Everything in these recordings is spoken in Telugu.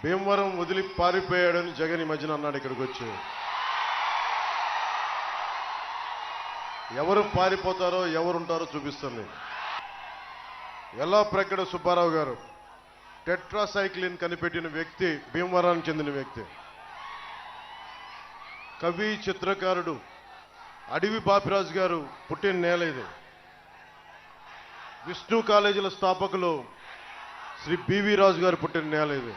భీమవరం వదిలి పారిపోయాడని జగన్ ఈ మధ్యన అన్నాడు. ఇక్కడికి వచ్చి ఎవరు పారిపోతారో ఎవరుంటారో చూపిస్తాను నేను. యల్లాప్రగడ సుబ్బారావు గారు టెట్రాసైక్లిన్ కనిపెట్టిన వ్యక్తి, భీమవరానికి చెందిన వ్యక్తి. కవి చిత్రకారుడు అడవి బాపిరాజు గారు పుట్టిన నేల ఇది. విష్ణు కాలేజీల స్థాపకులు శ్రీ బివి రాజు గారు పుట్టిన నేల ఇది.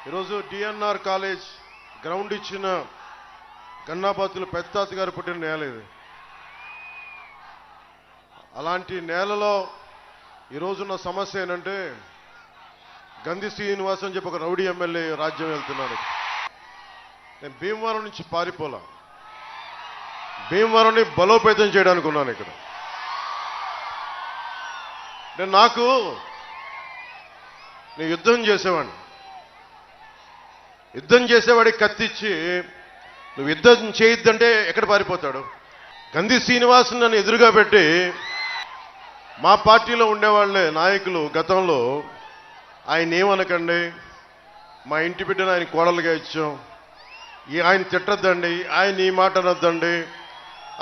ఈరోజు డిఎన్ఆర్ కాలేజ్ గ్రౌండ్ ఇచ్చిన గన్నాబాతులు పెద్దాత గారు పుట్టిన నేల ఇది. అలాంటి నేలలో ఈరోజున్న సమస్య ఏంటంటే గంధి శ్రీనివాస్ అని చెప్పి ఒక రౌడీ ఎమ్మెల్యే రాజ్యం వెళ్తున్నాడు. నేను భీమవరం నుంచి పారిపోలా, భీమవరాన్ని బలోపేతం చేయడానికి ఉన్నాను ఇక్కడ. నేను యుద్ధం చేసేవాడిని. యుద్ధం చేసేవాడికి కత్తిచ్చి నువ్వు యుద్ధం చేయొద్దంటే ఎక్కడ పారిపోతాడు? గంధి శ్రీనివాస్ నన్ను ఎదురుగా పెట్టి మా పార్టీలో ఉండేవాళ్ళే నాయకులు గతంలో ఆయన ఏమనకండి, మా ఇంటి బిడ్డను ఆయన కోడలుగా ఇచ్చాం, ఆయన తిట్టద్దండి, ఆయన ఈ మాట అనొద్దండి,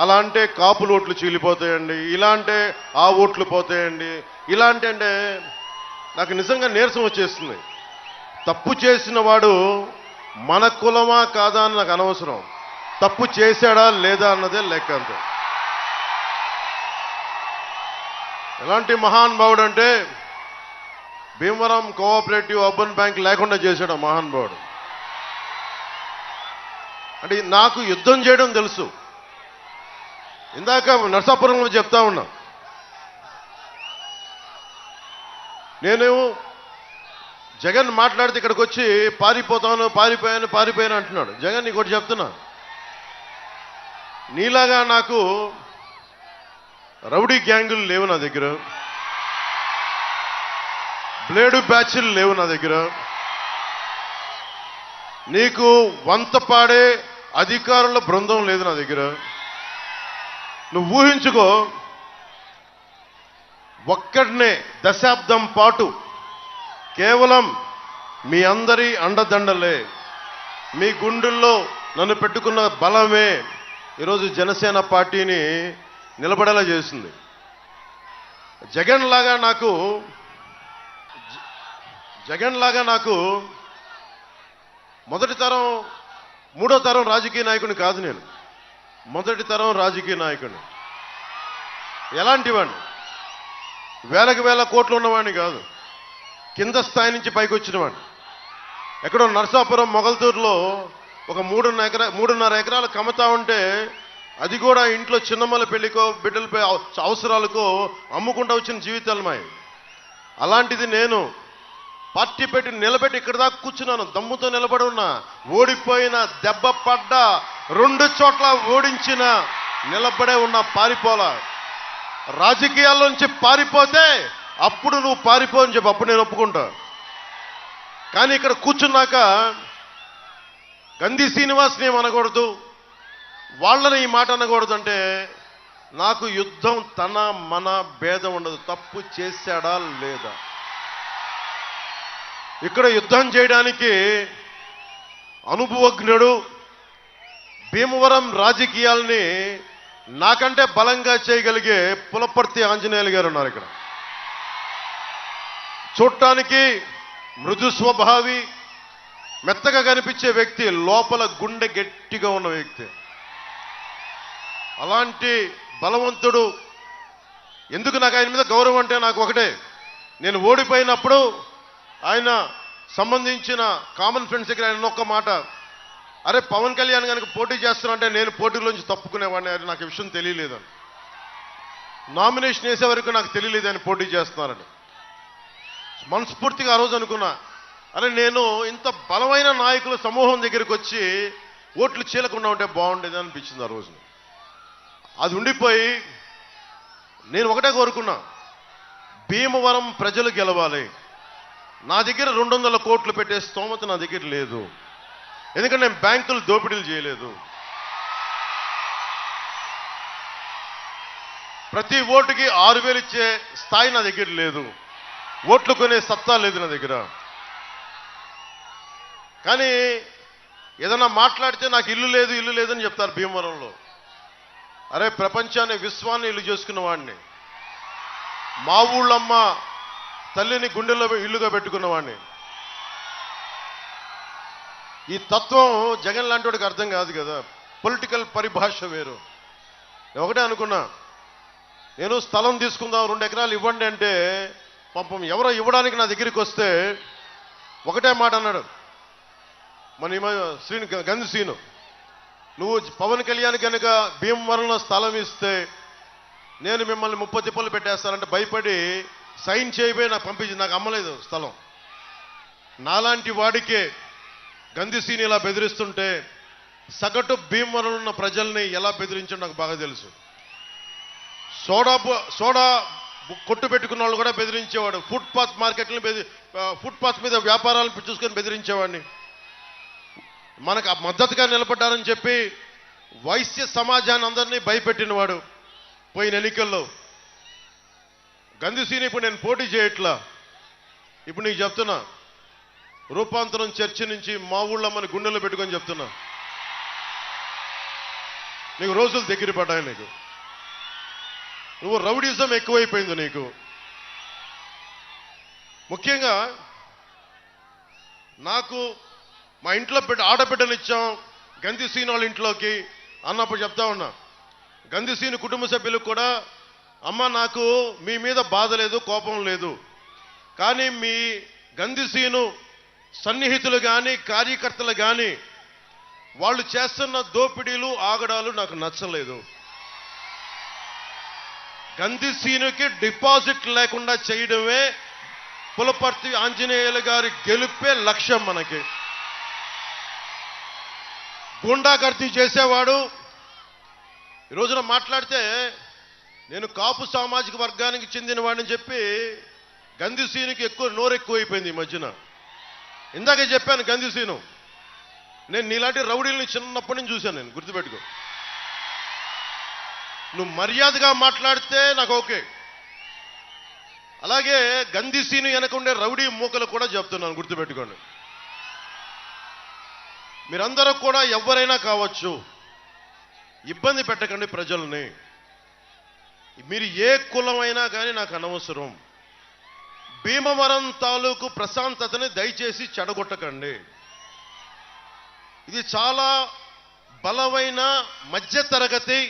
అలా అంటే కాపులు ఓట్లు చీలిపోతాయండి, ఇలా అంటే ఆ ఓట్లు పోతాయండి, ఇలా అంటే నాకు నిజంగా నీరసం వచ్చేస్తుంది. తప్పు చేసిన వాడు మన కులమా కాదా అని నాకు అనవసరం, తప్పు చేశాడా లేదా అన్నదే లెక్క అంతే. ఎలాంటి మహానుభావుడు అంటే భీమవరం కోఆపరేటివ్ అర్బన్ బ్యాంక్ లేకుండా చేశాడు ఆ మహానుభావుడు. అంటే నాకు యుద్ధం చేయడం తెలుసు. ఇందాక నరసాపురంలో చెప్తా ఉన్నా, నేను జగన్ మాట్లాడితే ఇక్కడికి వచ్చి పారిపోయాను అంటున్నాడు. జగన్ నీకు ఒకటి చెప్తున్నా, నీలాగా నాకు రౌడీ గ్యాంగులు లేవు నా దగ్గర, బ్లేడు బ్యాచ్లు లేవు నా దగ్గర, నీకు వంత పాడే అధికారుల బృందం లేదు నా దగ్గర. నువ్వు ఊహించుకో, ఒక్కడనే దశాబ్దం పాటు కేవలం మీ అందరి అండదండలే, మీ గుండెల్లో నన్ను పెట్టుకున్న బలమే ఈరోజు జనసేన పార్టీని నిలబడేలా చేసింది. జగన్ లాగా నాకు మొదటి తరం మూడో తరం రాజకీయ నాయకుడిని కాదు. నేను మొదటి తరం రాజకీయ నాయకుడిని. ఎలాంటి వాడిని? వేలకు వేల కోట్లు ఉన్నవాడిని కాదు, కింద స్థాయి నుంచి పైకి వచ్చిన వాడిని. ఎక్కడో నరసాపురం మొగల్తూరులో ఒక 3.5 ఎకరాలు కమతా ఉంటే అది కూడా ఇంట్లో చిన్నమ్మల పెళ్లికో బిడ్డలపై అవసరాలకో అమ్ముకుంటూ వచ్చిన జీవితాలు మాయి. అలాంటిది నేను పార్టీ పెట్టి నిలబెట్టి ఇక్కడ దాకా కూర్చున్నాను, దమ్ముతో నిలబడి ఉన్నా. ఓడిపోయిన, దెబ్బ పడ్డ, 2 చోట్ల ఓడించిన, నిలబడే ఉన్న, పారిపోలా. రాజకీయాల్లోంచి పారిపోతే అప్పుడు నువ్వు పారిపో అని చెప్పి అప్పుడు నేను ఒప్పుకుంటా. కానీ ఇక్కడ కూర్చున్నాక గంధి శ్రీనివాస్ని ఏమనకూడదు, వాళ్ళని ఈ మాట అనకూడదు అంటే నాకు యుద్ధం తన మన భేదం ఉండదు. తప్పు చేశాడా లేదా? ఇక్కడ యుద్ధం చేయడానికి అనుభవజ్ఞుడు, భీమవరం రాజకీయాల్ని నాకంటే బలంగా చేయగలిగే పులపర్తి ఆంజనేయులు గారు ఉన్నారు ఇక్కడ. చూడటానికి మృదు స్వభావి, మెత్తగా కనిపించే వ్యక్తి, లోపల గుండె గట్టిగా ఉన్న వ్యక్తి. అలాంటి బలవంతుడు. ఎందుకు నాకు ఆయన మీద గౌరవం అంటే నాకు ఒకటే, నేను ఓడిపోయినప్పుడు ఆయన సంబంధించిన కామన్ ఫ్రెండ్స్ దగ్గర ఆయన ఒక్క మాట, అరే పవన్ కళ్యాణ్ కనుక పోటీ చేస్తున్నా నేను పోటీలోంచి తప్పుకునేవాడిని, అది నాకు విషయం తెలియలేదని. నామినేషన్ వేసే వరకు నాకు తెలియలేదు ఆయన పోటీ చేస్తున్నారని. మనస్ఫూర్తిగా ఆ రోజు అనుకున్నా, అరే నేను ఇంత బలమైన నాయకుల సమూహం దగ్గరికి వచ్చి ఓట్లు చీలకుండా ఉంటే బాగుండేది అనిపించింది ఆ రోజు. అది ఉండిపోయి నేను ఒకటే కోరుకున్నా, భీమవరం ప్రజలు గెలవాలి. నా దగ్గర 200 కోట్లు పెట్టే స్తోమత నా దగ్గర లేదు, ఎందుకంటే నేను బ్యాంకులు దోపిడీలు చేయలేదు. ప్రతి ఓటుకి 6,000 ఇచ్చే స్థాయి నా దగ్గర లేదు, ఓట్లు కొనే సత్తా లేదు నా దగ్గర. కానీ ఏదన్నా మాట్లాడితే నాకు ఇల్లు లేదని చెప్తారు భీమవరంలో. అరే, ప్రపంచాన్ని విశ్వాన్ని ఇల్లు చేసుకున్న వాడిని, మా ఊళ్ళమ్మ తల్లిని గుండెల్లో ఇల్లుగా పెట్టుకున్న వాడిని. ఈ తత్వం జగన్ లాంటి వాడికి అర్థం కాదు కదా. పొలిటికల్ పరిభాష వేరు. ఒకటే అనుకున్నా, నేను స్థలం తీసుకుందాం 2 ఎకరాలు ఇవ్వండి అంటే పాపం ఎవరో ఇవ్వడానికి నా దగ్గరికి వస్తే ఒకటే మాట అన్నాడు మన గంధి శ్రీను, నువ్వు పవన్ కళ్యాణ్ కనుక భీమవరంలో స్థలం ఇస్తే నేను మిమ్మల్ని 30 తిప్పలు పెట్టేస్తానంటే భయపడి సైన్ చేయబోయి నాకు పంపించి నాకు అమ్మలేదు స్థలం. నాలాంటి వాడికే గంధి శ్రీని ఇలా బెదిరిస్తుంటే సగటు భీమవరంలో ఉన్న ప్రజల్ని ఎలా బెదిరించో నాకు బాగా తెలుసు. సోడా కొట్టు పెట్టుకున్న వాళ్ళు కూడా బెదిరించేవాడు. ఫుట్పాత్ మార్కెట్ని ఫుట్పాత్ మీద వ్యాపారాలను చూసుకొని బెదిరించేవాడిని. మనకు మద్దతుగా నిలబడ్డారని చెప్పి వైశ్య సమాజాన్ని అందరినీ భయపెట్టినవాడు. పోయిన ఎన్నికల్లో గంధి శ్రీని ఇప్పుడు నేను పోటీ చేయట్లా. ఇప్పుడు నీకు చెప్తున్నా, రూపాంతరం చర్చి నుంచి మా ఊళ్ళో మన గుండెల్లో పెట్టుకొని చెప్తున్నా, నీకు రోజులు దగ్గర పడ్డాయి. నువ్వు రౌడీజం ఎక్కువైపోయింది నీకు. ముఖ్యంగా నాకు మా ఇంట్లో ఆడబిడ్డనిచ్చాం గంధి శ్రీని వాళ్ళ ఇంట్లోకి అన్నప్పుడు చెప్తా ఉన్నా, గంధి శ్రీని కుటుంబ సభ్యులకు కూడా, అమ్మ నాకు మీ మీద బాధ లేదు, కోపం లేదు, కానీ మీ గంధి శ్రీను సన్నిహితులు కానీ కార్యకర్తలు కానీ వాళ్ళు చేస్తున్న దోపిడీలు ఆగడాలు నాకు నచ్చలేదు. గంధి శ్రీనుకి డిపాజిట్ లేకుండా చేయడమే పులపర్తి ఆంజనేయులు గారి గెలుపే లక్ష్యం. మనకి గూండాగర్దీ చేసేవాడు ఈ రోజున మాట్లాడితే నేను కాపు సామాజిక వర్గానికి చెందిన వాడిని చెప్పి గంధి శ్రీనుకి నోరెక్కువైపోయింది ఈ మధ్యన. ఇందాకే చెప్పాను, గంధి శ్రీను నేను నీలాంటి రౌడీల్ని చిన్నప్పటి నుంచి చూశాను. నేను గుర్తుపెట్టుకో, నువ్వు మర్యాదగా మాట్లాడితే నాకు ఓకే. అలాగే గంధి శ్రీను వెనకుండే రౌడీ మూకలు కూడా చెప్తున్నాను, గుర్తుపెట్టుకోండి. మీరందరూ కూడా ఎవరైనా కావచ్చు, ఇబ్బంది పెట్టకండి ప్రజల్ని. మీరు ఏ కులమైనా కానీ నాకు అనవసరం. భీమవరం తాలూకు ప్రశాంతతని దయచేసి చెడగొట్టకండి. ఇది చాలా బలమైన మధ్యతరగతి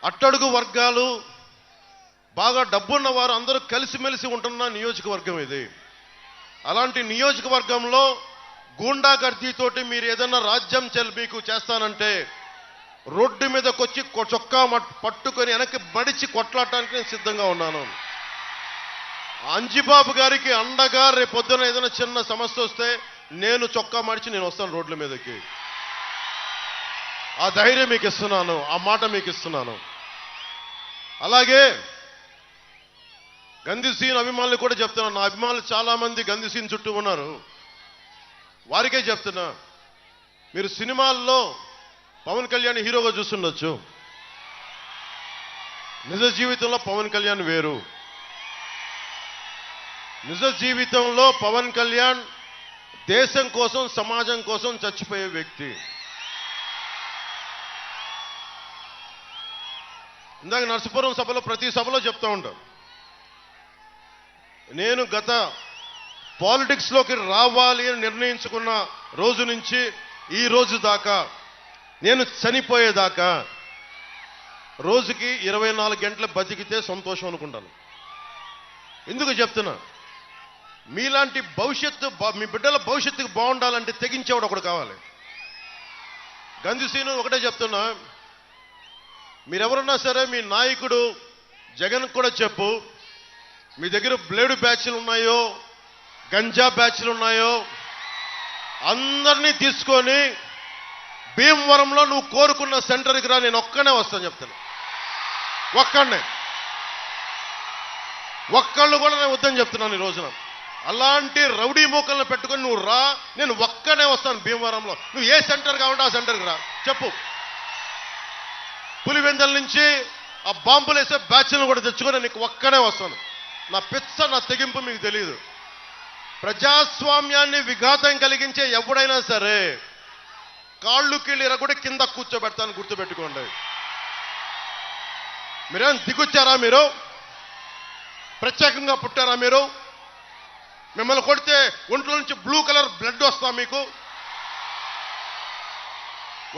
అట్టడుగు వర్గాలు, బాగా డబ్బున్న వారు అందరూ కలిసిమెలిసి ఉంటున్న నియోజకవర్గం ఇది. అలాంటి నియోజకవర్గంలో గూండాగర్దీతోటి మీరు ఏదన్నా రాజ్యం మీకు చేస్తానంటే రోడ్డు మీదకి వచ్చి చొక్కా పట్టుకొని వెనక్కి మడిచి కొట్లాడటానికి నేను సిద్ధంగా ఉన్నాను. అంజిబాబు గారికి అండగా రేపొద్దున ఏదైనా చిన్న సమస్య వస్తే నేను చొక్కా మడిచి నేను వస్తాను రోడ్ల మీదకి. ఆ ధైర్యం మీకు ఇస్తున్నాను, ఆ మాట మీకు ఇస్తున్నాను. అలాగే గంధి శ్రీను అభిమానులు కూడా చెప్తున్నాను, నా అభిమానులు చాలా మంది గంధి శ్రీను చుట్టూ ఉన్నారు, వారికే చెప్తున్నా, మీరు సినిమాల్లో పవన్ కళ్యాణ్ హీరోగా చూస్తుండొచ్చు, నిజ జీవితంలో పవన్ కళ్యాణ్ వేరు. నిజ జీవితంలో పవన్ కళ్యాణ్ దేశం కోసం సమాజం కోసం చచ్చిపోయే వ్యక్తి. ఇందాక నరసపురం సభలో ప్రతి సభలో చెప్తా ఉంటాను, నేను గత పాలిటిక్స్లోకి రావాలి అని నిర్ణయించుకున్న రోజు నుంచి ఈ రోజు దాకా, నేను చనిపోయేదాకా రోజుకి 24 గంటలు బతికితే సంతోషం అనుకుంటాను. ఎందుకు చెప్తున్నా, మీలాంటి భవిష్యత్తు, మీ బిడ్డల భవిష్యత్తుకు బాగుండాలంటే తెగించేవాడు ఒకడు కావాలి. గంధి శ్రీను ఒకటే చెప్తున్నా, మీరెవరున్నా సరే మీ నాయకుడు జగన్ కూడా చెప్పు, మీ దగ్గర బ్లేడు బ్యాచ్లు ఉన్నాయో గంజా బ్యాచ్లు ఉన్నాయో అందరినీ తీసుకొని భీమవరంలో నువ్వు కోరుకున్న సెంటర్కి రా, నేను ఒక్కనే వస్తాను చెప్తాను. ఒక్కళ్ళు కూడా నేను వద్దని చెప్తున్నాను ఈ రోజున. అలాంటి రౌడీ మూకలను పెట్టుకొని నువ్వు రా, నేను ఒక్కనే వస్తాను భీమవరంలో. నువ్వు ఏ సెంటర్ కావాలంటే ఆ సెంటర్కి రా చెప్పు. పులివెందల నుంచి ఆ బాంబులు వేసే బ్యాచ్లను కూడా తెచ్చుకొని నీకు ఒక్కనే వస్తాను. నా పిచ్చ, నా తెగింపు మీకు తెలియదు. ప్రజాస్వామ్యాన్ని విఘాతం కలిగించే ఎవడైనా సరే కాళ్ళు కీళ్ళు కూడా కింద కూర్చోబెడతాను, గుర్తుపెట్టుకోండి. మీరేం దిగొచ్చారా? మీరు ప్రత్యేకంగా పుట్టారా? మీరు మిమ్మల్ని కొడితే ఒంట్లో నుంచి బ్లూ కలర్ బ్లడ్ వస్తా? మీకు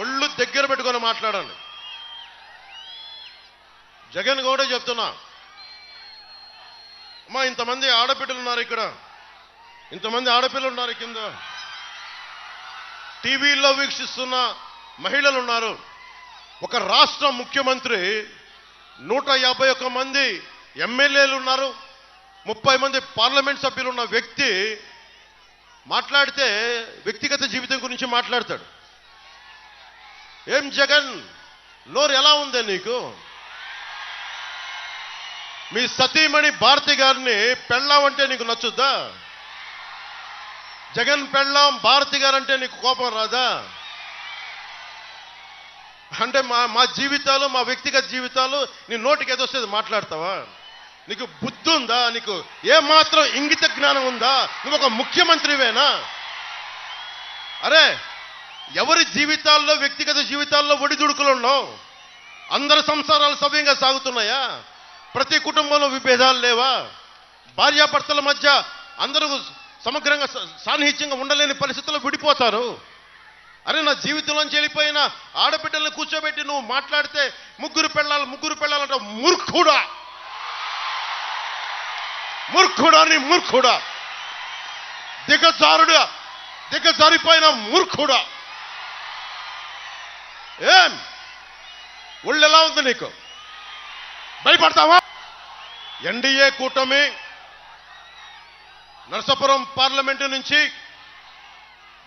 ఒళ్ళు దగ్గర పెట్టుకొని మాట్లాడండి. జగన్ కూడా చెప్తున్నా, అమ్మా ఇంతమంది ఆడబిడ్డలు ఉన్నారు ఇక్కడ, ఇంతమంది ఆడపిల్లలు ఉన్నారు కింద, టీవీల్లో వీక్షిస్తున్న మహిళలు ఉన్నారు. ఒక రాష్ట్ర ముఖ్యమంత్రి 151 మంది ఎమ్మెల్యేలు ఉన్నారు, 30 మంది పార్లమెంట్ సభ్యులు ఉన్న వ్యక్తి మాట్లాడితే వ్యక్తిగత జీవితం గురించి మాట్లాడతాడు. ఏం జగన్ నోరు ఎలా ఉందే నీకు? మీ సతీమణి భారతి గారిని పెళ్ళాం అంటే నీకు నచ్చుద్దా? జగన్ పెళ్ళాం భారతి గారు అంటే నీకు కోపం రాదా? అంటే మా జీవితాలు, మా వ్యక్తిగత జీవితాలు నీ నోటికి ఏదొస్తుంది మాట్లాడతావా? నీకు బుద్ధి ఉందా? నీకు ఏమాత్రం ఇంగిత జ్ఞానం ఉందా? నువ్వు ఒక ముఖ్యమంత్రివేనా? అరే ఎవరి జీవితాల్లో, వ్యక్తిగత జీవితాల్లో ఒడిదుడుకులు ఉన్నావు? అందరి సంసారాలు సవ్యంగా సాగుతున్నాయా? ప్రతి కుటుంబంలో విభేదాలు లేవా? భార్యాభర్తల మధ్య అందరూ సమగ్రంగా సాన్నిహిత్యంగా ఉండలేని పరిస్థితుల్లో విడిపోతారు. అరే నా జీవితంలోంచి వెళ్ళిపోయిన ఆడబిడ్డల్ని కూర్చోబెట్టి నువ్వు మాట్లాడితే ముగ్గురు పెళ్ళాలంటే మూర్ఖుడా, మూర్ఖుడా, నీ మూర్ఖుడా, దిగజారిపోయిన మూర్ఖుడా. ఏం ఒళ్ళు ఎలా ఉంది నీకు? భయపడతావా? ఎన్డీఏ కూటమి నరసాపురం పార్లమెంటు నుంచి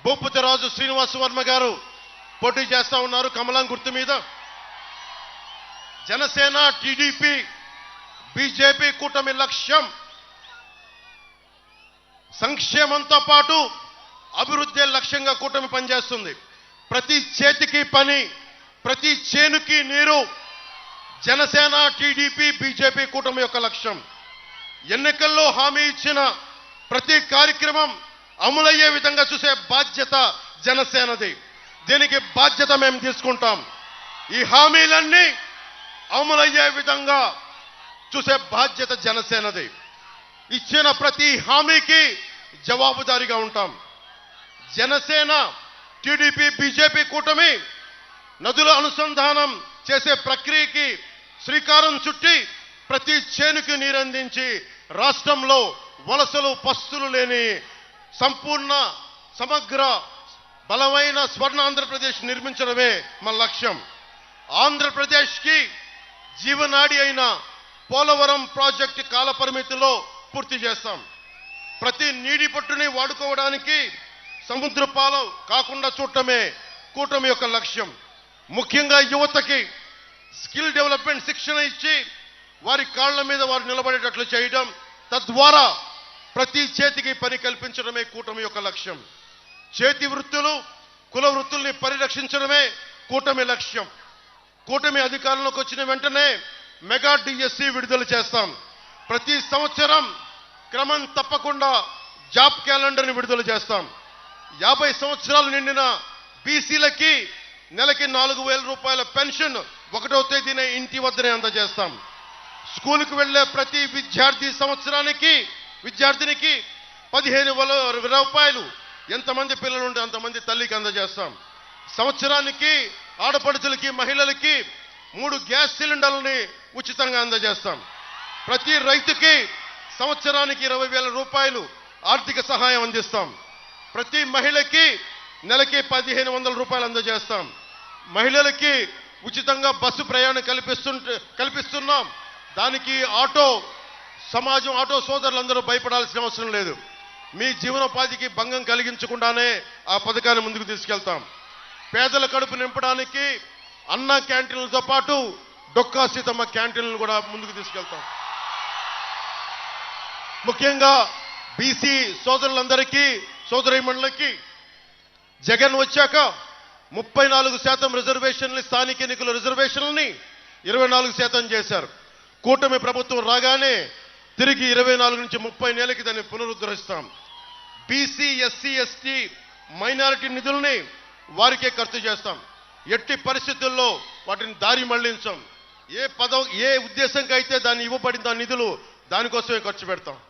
భూపతిరాజు శ్రీనివాస వర్మ గారు పోటీ చేస్తా ఉన్నారు కమలం గుర్తు మీద. జనసేన, టీడీపీ, బీజేపీ కూటమి లక్ష్యం సంక్షేమంతో పాటు అభివృద్ధి లక్ష్యంగా కూటమి పనిచేస్తుంది. ప్రతి చేతికి పని, ప్రతి చేనుకి నీరు జనసేన, టీడీపీ, బీజేపీ కూటమి యొక్క లక్ష్యం. ఎన్నికల్లో హామీ ఇచ్చిన ప్రతి కార్యక్రమం అమలయ్యే విధంగా చూసే బాధ్యత జనసేనది. దీనికి బాధ్యత మేము తీసుకుంటాం. ఈ హామీలన్నీ అమలయ్యే విధంగా చూసే బాధ్యత జనసేనది. ఇచ్చిన ప్రతి హామీకి జవాబుదారీగా ఉంటాం. జనసేన, టీడీపీ, బీజేపీ కూటమి నదుల అనుసంధానం చేసే ప్రక్రియకి శ్రీకారం చుట్టి ప్రతి చేనుకి నీరందించి రాష్ట్రంలో వలసలు పస్తులు లేని సంపూర్ణ సమగ్ర బలమైన స్వర్ణ ఆంధ్రప్రదేశ్ నిర్మించడమే మన లక్ష్యం. ఆంధ్రప్రదేశ్కి జీవనాడి అయిన పోలవరం ప్రాజెక్టు కాల పరిమితిలో పూర్తి చేస్తాం. ప్రతి నీటి పట్టుని వాడుకోవడానికి సముద్ర పాలు కాకుండా చూడటమే కూటమి యొక్క లక్ష్యం. ముఖ్యంగా యువతకి స్కిల్ డెవలప్మెంట్ శిక్షణ ఇచ్చి వారి కాళ్ల మీద వారు నిలబడేటట్లు చేయడం, తద్వారా ప్రతి చేతికి పని కల్పించడమే కూటమి యొక్క లక్ష్యం. చేతి వృత్తులు, కుల వృత్తుల్ని పరిరక్షించడమే కూటమి లక్ష్యం. కూటమి అధికారంలోకి వచ్చిన వెంటనే మెగా డిఎస్సి విడుదల చేస్తాం. ప్రతి సంవత్సరం క్రమం తప్పకుండా జాబ్ క్యాలెండర్ని విడుదల చేస్తాం. 50 సంవత్సరాలు నిండిన బీసీలకి నెలకి 4,000 రూపాయల పెన్షన్ 1వ తేదీనే ఇంటి వద్దనే అందజేస్తాం. స్కూల్కి వెళ్లే ప్రతి విద్యార్థినికి 15,000 రూపాయలు ఎంతమంది పిల్లలు ఉంటే అంతమంది తల్లికి అందజేస్తాం. సంవత్సరానికి ఆడపడుచులకి, మహిళలకి 3 గ్యాస్ సిలిండర్లని ఉచితంగా అందజేస్తాం. ప్రతి రైతుకి సంవత్సరానికి 20,000 రూపాయలు ఆర్థిక సహాయం అందిస్తాం. ప్రతి మహిళకి నెలకి 1,500 రూపాయలు అందజేస్తాం. మహిళలకి ఉచితంగా బస్సు ప్రయాణం కల్పిస్తున్నాం. దానికి ఆటో సోదరులందరూ భయపడాల్సిన అవసరం లేదు. మీ జీవనోపాధికి భంగం కలిగించకుండానే ఆ పథకాన్ని ముందుకు తీసుకెళ్తాం. పేదల కడుపు నింపడానికి అన్న క్యాంటీన్లతో పాటు డొక్కా సీతమ్మ క్యాంటీన్లను కూడా ముందుకు తీసుకెళ్తాం. ముఖ్యంగా బీసీ సోదరులందరికీ, సోదరీమణులకి జగన్ వచ్చాక 34% రిజర్వేషన్లు, స్థానిక ఎన్నికల రిజర్వేషన్లని 24% చేశారు. కూటమి ప్రభుత్వం రాగానే తిరిగి 24 నుంచి 30 నెలలకి దాన్ని పునరుద్ధరిస్తాం. బీసీ, ఎస్సీ, ఎస్టీ, మైనారిటీ నిధుల్ని వారికే ఖర్చు చేస్తాం. ఎట్టి పరిస్థితుల్లో వాటిని దారి మళ్లించాం. ఏ ఉద్దేశంకి అయితే దాన్ని ఇవ్వబడింది ఆ నిధులు దానికోసమే ఖర్చు పెడతాం.